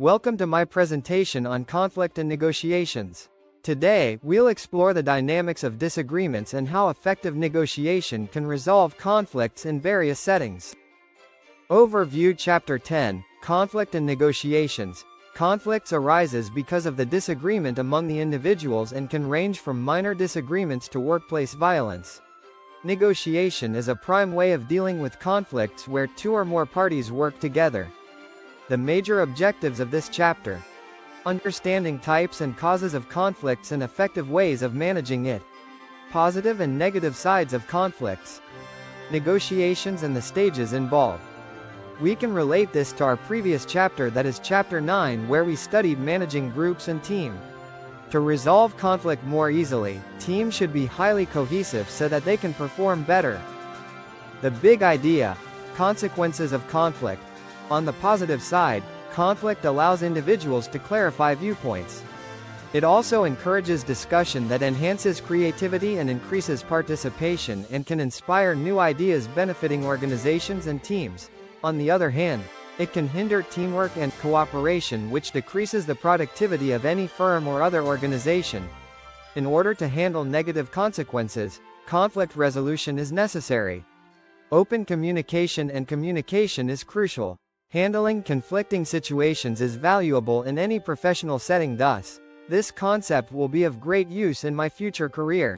Welcome to my presentation on conflict and negotiations. Today, we'll explore the dynamics of disagreements and how effective negotiation can resolve conflicts in various settings. Overview Chapter 10, Conflict and Negotiations. Conflicts arises because of the disagreement among the individuals and can range from minor disagreements to workplace violence. Negotiation is a prime way of dealing with conflicts where two or more parties work together. The major objectives of this chapter: understanding types and causes of conflicts and effective ways of managing it, positive and negative sides of conflicts, negotiations and the stages involved. We can relate this to our previous chapter, that is Chapter 9, where we studied managing groups and team. To resolve conflict more easily, teams should be highly cohesive so that they can perform better. The big idea: consequences of conflict. On the positive side, conflict allows individuals to clarify viewpoints. It also encourages discussion that enhances creativity and increases participation and can inspire new ideas benefiting organizations and teams. On the other hand, it can hinder teamwork and cooperation, which decreases the productivity of any firm or other organization. In order to handle negative consequences, conflict resolution is necessary. Open communication and communication is crucial. Handling conflicting situations is valuable in any professional setting, thus, this concept will be of great use in my future career.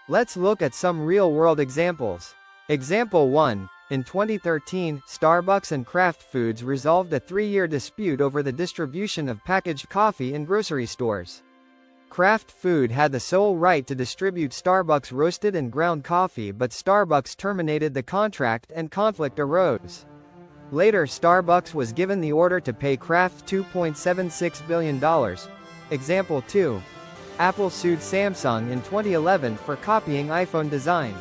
Let's look at some real-world examples. Example 1. In 2013, Starbucks and Kraft Foods resolved a 3-year dispute over the distribution of packaged coffee in grocery stores. Kraft Food had the sole right to distribute Starbucks roasted and ground coffee, but Starbucks terminated the contract and conflict arose. Later, Starbucks was given the order to pay Kraft $2.76 billion. Example 2. Apple sued Samsung in 2011 for copying iPhone design.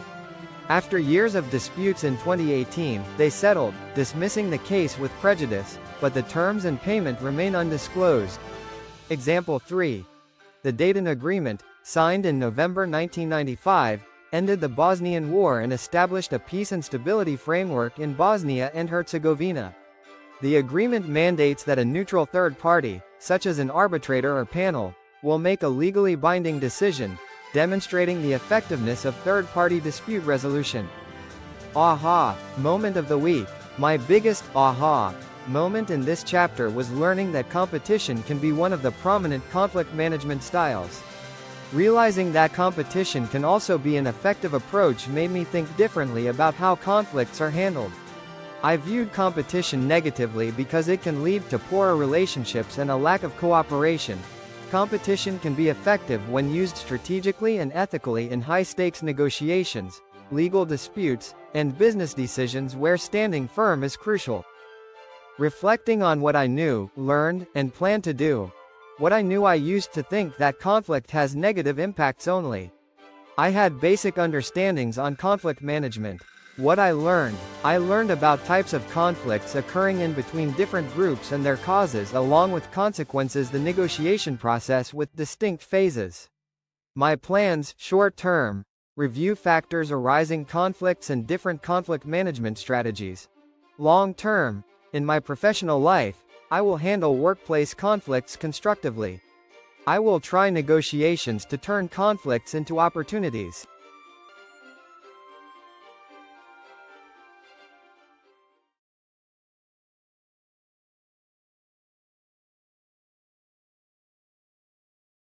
After years of disputes in 2018, they settled, dismissing the case with prejudice, but the terms and payment remain undisclosed. Example 3. The Dayton Agreement, signed in November 1995, ended the Bosnian War and established a peace and stability framework in Bosnia and Herzegovina. The agreement mandates that a neutral third party, such as an arbitrator or panel, will make a legally binding decision, demonstrating the effectiveness of third-party dispute resolution. Aha! Moment of the week. My biggest aha moment in this chapter was learning that competition can be one of the prominent conflict management styles. Realizing that competition can also be an effective approach made me think differently about how conflicts are handled. I viewed competition negatively because it can lead to poorer relationships and a lack of cooperation. Competition can be effective when used strategically and ethically in high-stakes negotiations, legal disputes, and business decisions where standing firm is crucial. Reflecting on what I knew, learned, and planned to do. What I knew: I used to think that conflict has negative impacts only. I had basic understandings on conflict management. What I learned about types of conflicts occurring in between different groups and their causes, along with consequences, the negotiation process with distinct phases. My plans: short-term, review factors arising conflicts and different conflict management strategies. Long-term, in my professional life, I will handle workplace conflicts constructively. I will try negotiations to turn conflicts into opportunities.